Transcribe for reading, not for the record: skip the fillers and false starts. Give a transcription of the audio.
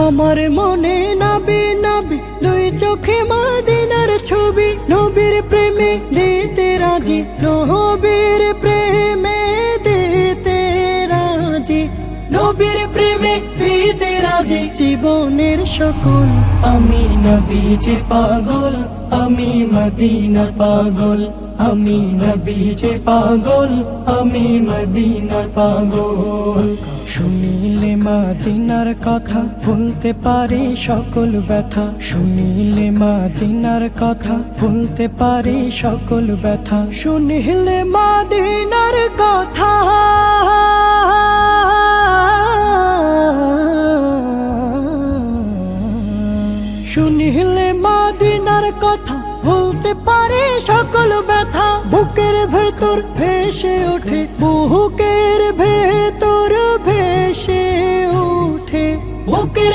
আমার মনে নাবি নাবি দুই চোখে মদিনার ছবি, নবীর প্রেমে দিতে রাজি, নবীর প্রেমে দিতে রাজি, নবীর প্রেমে দিতে রাজি। জীবনের সকল আমি নবীজির পাগল, আমি মদিনার পাগল, আমি নবীজির পাগল, আমি মদিনার পাগল। শুনিলে মদিনার কথা ভুলতে পারি সকল ব্যথা, শুনিলে মদিনার কথা ভুলতে পারি সকল ব্যথা, শুনিলে মদিনার কথা শুনিলে মদিনার কথা ভুলতে পারে সকল ব্যথা। বুকের ভেতর ভেসে ওঠে, বুকের ভেতর ভেসে ওঠে, বুকের